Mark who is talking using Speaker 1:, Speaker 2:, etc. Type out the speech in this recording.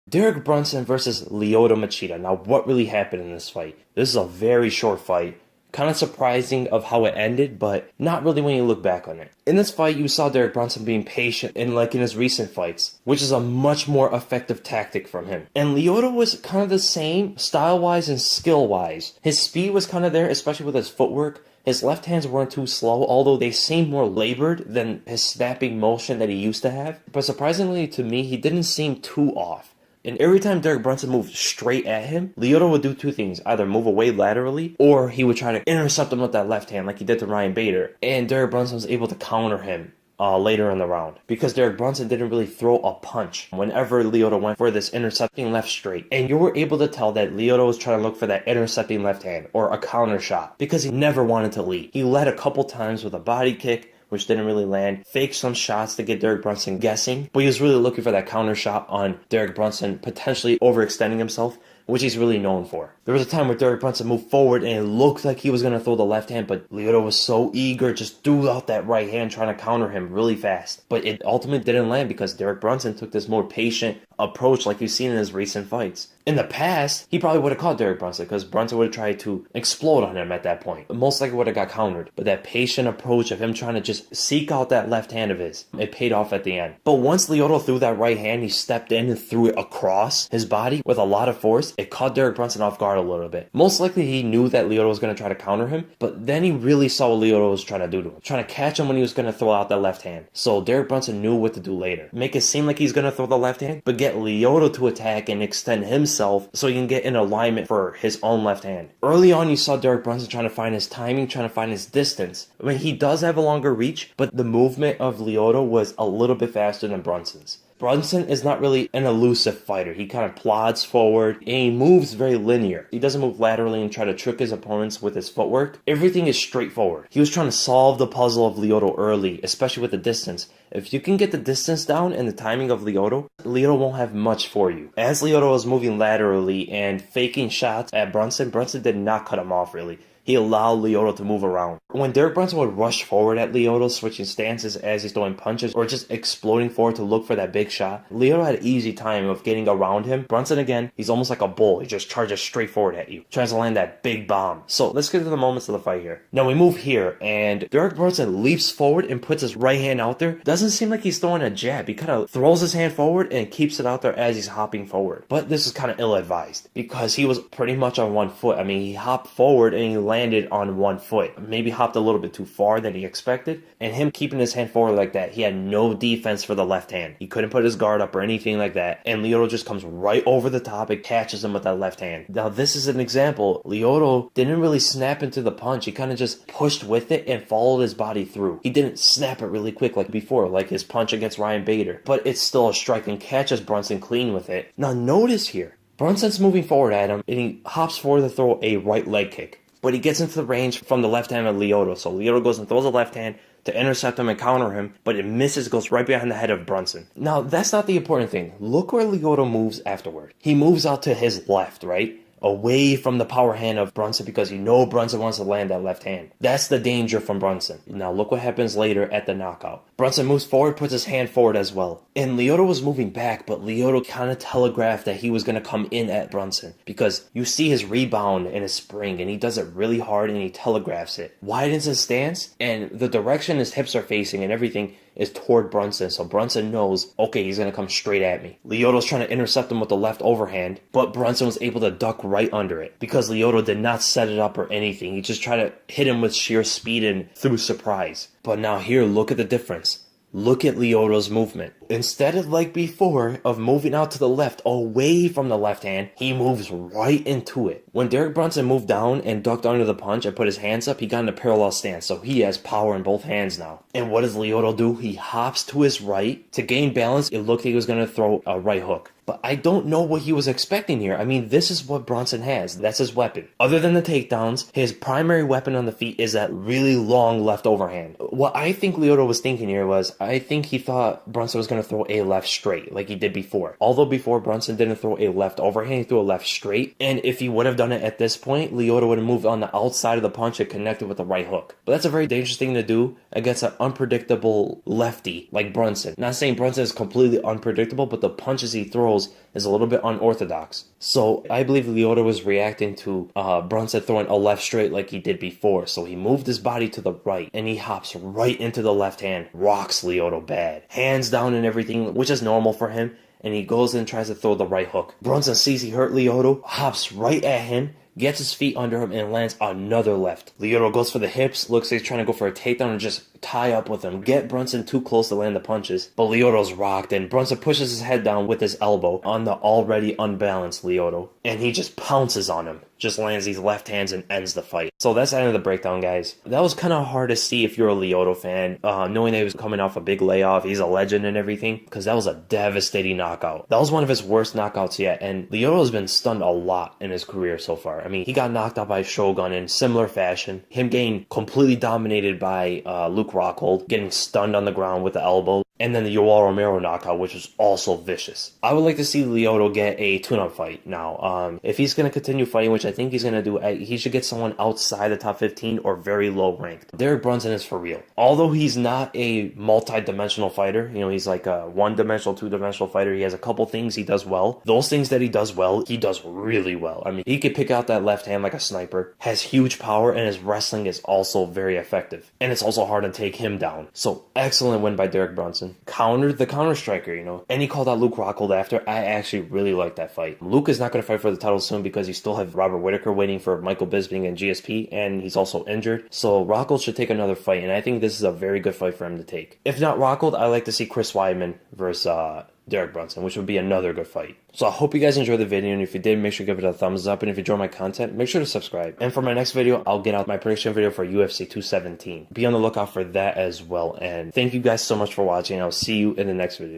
Speaker 1: Derek Brunson versus Lyoto Machida. Now, what really happened in this fight? This is a very short fight. Kind of surprising of how it ended, but not really when you look back on it. In this fight, you saw Derek Brunson being patient in his recent fights, which is a much more effective tactic from him. And Lyoto was kind of the same style-wise and skill-wise. His speed was kind of there, especially with his footwork. His left hands weren't too slow, although they seemed more labored than his snapping motion that he used to have. But surprisingly to me, he didn't seem too off. And every time Derek Brunson moved straight at him, Lyoto would do two things. Either move away laterally, or he would try to intercept him with that left hand like he did to Ryan Bader. And Derek Brunson was able to counter him later in the round. Because Derek Brunson didn't really throw a punch whenever Lyoto went for this intercepting left straight. And you were able to tell that Lyoto was trying to look for that intercepting left hand, or a counter shot. Because he never wanted to lead. He led a couple times with a body kick, which didn't really land, faked some shots to get Derek Brunson guessing, but he was really looking for that counter shot on Derek Brunson, potentially overextending himself, which he's really known for. There was a time where Derek Brunson moved forward and it looked like he was going to throw the left hand, but Lyoto was so eager, just threw out that right hand trying to counter him really fast. But it ultimately didn't land because Derek Brunson took this more patient approach like you've seen in his recent fights. In the past, he probably would have caught Derek Brunson because Brunson would have tried to explode on him at that point. Most likely would have got countered. But that patient approach of him trying to just seek out that left hand of his, it paid off at the end. But once Lyoto threw that right hand, he stepped in and threw it across his body with a lot of force. It caught Derek Brunson off guard a little bit. Most likely he knew that Lyoto was going to try to counter him, but then he really saw what Lyoto was trying to do to him. Trying to catch him when he was going to throw out that left hand. So Derek Brunson knew what to do later. Make it seem like he's going to throw the left hand, but get Lyoto to attack and extend himself so he can get in alignment for his own left hand. Early on, you saw Derek Brunson trying to find his timing, trying to find his distance. I mean, he does have a longer reach, but the movement of Lyoto was a little bit faster than Brunson's. Brunson is not really an elusive fighter. He kind of plods forward and he moves very linear. He doesn't move laterally and try to trick his opponents with his footwork. Everything is straightforward. He was trying to solve the puzzle of Lyoto early, especially with the distance. If you can get the distance down and the timing of Lyoto won't have much for you. As Lyoto was moving laterally and faking shots at Brunson did not cut him off really. He allowed Lyoto to move around. When Derek Brunson would rush forward at Lyoto, switching stances as he's throwing punches or just exploding forward to look for that big shot, Lyoto had an easy time of getting around him. Brunson, again, he's almost like a bull. He just charges straight forward at you, tries to land that big bomb. So let's get to the moments of the fight here. Now we move here, and Derek Brunson leaps forward and puts his right hand out there. Doesn't seem like he's throwing a jab. He kind of throws his hand forward and keeps it out there as he's hopping forward. But this is kind of ill-advised because he was pretty much on one foot. I mean, he hopped forward and he landed on one foot. Maybe hopped a little bit too far than he expected. And him keeping his hand forward like that, he had no defense for the left hand. He couldn't put his guard up or anything like that. And Lyoto just comes right over the top and catches him with that left hand. Now this is an example. Lyoto didn't really snap into the punch. He kind of just pushed with it and followed his body through. He didn't snap it really quick like before, like his punch against Ryan Bader. But it's still a strike and catches Brunson clean with it. Now notice here, Brunson's moving forward at him and he hops forward to throw a right leg kick. But he gets into the range from the left hand of Lyoto. So Lyoto goes and throws a left hand to intercept him and counter him, but it misses, goes right behind the head of Brunson. Now, that's not the important thing. Look where Lyoto moves afterward. He moves out to his left, right? Away from the power hand of Brunson because you know Brunson wants to land that left hand. That's the danger from Brunson. Now look what happens later at the knockout. Brunson moves forward, puts his hand forward as well. And Lyoto was moving back, but Lyoto kind of telegraphed that he was going to come in at Brunson because you see his rebound and his spring and he does it really hard and he telegraphs it. Widens his stance and the direction his hips are facing and everything is toward Brunson, so Brunson knows, okay, he's going to come straight at me. Lyoto's trying to intercept him with the left overhand, but Brunson was able to duck right under it because Lyoto did not set it up or anything. He just tried to hit him with sheer speed and through surprise. But now here, look at the difference. Look at Lyoto's movement. Instead of like before, of moving out to the left, away from the left hand, he moves right into it. When Derek Brunson moved down and ducked under the punch and put his hands up, he got in a parallel stance, so he has power in both hands now. And what does Lyoto do? He hops to his right. To gain balance, it looked like he was going to throw a right hook. But I don't know what he was expecting here. I mean, this is what Brunson has. That's his weapon. Other than the takedowns, his primary weapon on the feet is that really long left overhand. What I think Lyoto was thinking here was, I think he thought Brunson was going to throw a left straight like he did before. Although before, Brunson didn't throw a left overhand, he threw a left straight. And if he would have done it at this point, Lyoto would have moved on the outside of the punch and connected with the right hook. But that's a very dangerous thing to do against an unpredictable lefty like Brunson. Not saying Brunson is completely unpredictable, but the punches he throws throws is a little bit unorthodox. So I believe Lyoto was reacting to Brunson throwing a left straight like he did before. So he moved his body to the right and he hops right into the left hand, rocks Lyoto bad, hands down and everything, which is normal for him. And he goes in and tries to throw the right hook. Brunson sees he hurt Lyoto, hops right at him, gets his feet under him, and lands another left. Lyoto goes for the hips, looks like he's trying to go for a takedown and just tie up with him, get Brunson too close to land the punches. But Lyoto's rocked, and Brunson pushes his head down with his elbow on the already unbalanced Lyoto, and he just pounces on him. Just lands these left hands and ends the fight. So that's the end of the breakdown, guys. That was kind of hard to see if you're a Lyoto fan, knowing that he was coming off a big layoff. He's a legend and everything, because that was a devastating knockout. That was one of his worst knockouts yet, and Lyoto's been stunned a lot in his career so far. I mean, he got knocked out by Shogun in similar fashion. Him getting completely dominated by Luke Rockhold, getting stunned on the ground with the elbow. And then the Yoel Romero knockout, which was also vicious. I would like to see Lyoto get a tune-up fight now. If he's going to continue fighting, which I think he's going to do, he should get someone outside the top 15 or very low ranked. Derek Brunson is for real. Although he's not a multi-dimensional fighter, you know, he's like a one-dimensional, two-dimensional fighter. He has a couple things he does well. Those things that he does well, he does really well. I mean, he could pick out that left hand like a sniper, has huge power, and his wrestling is also very effective. And it's also hard to take him down. So, excellent win by Derek Brunson. Countered the counter striker, you know, and he called out Luke Rockhold after. I actually really like that fight. Luke is not going to fight for the title soon because you still have Robert Whittaker waiting for Michael Bisping and GSP, and he's also injured. So Rockhold should take another fight, and I think this is a very good fight for him to take. If not Rockhold, I like to see Chris Weidman versus Derek Brunson, which would be another good fight. So I hope you guys enjoyed the video, and if you did, make sure to give it a thumbs up, and if you enjoy my content, make sure to subscribe. And for my next video, I'll get out my prediction video for UFC 217. Be on the lookout for that as well, and thank you guys so much for watching. I'll see you in the next video.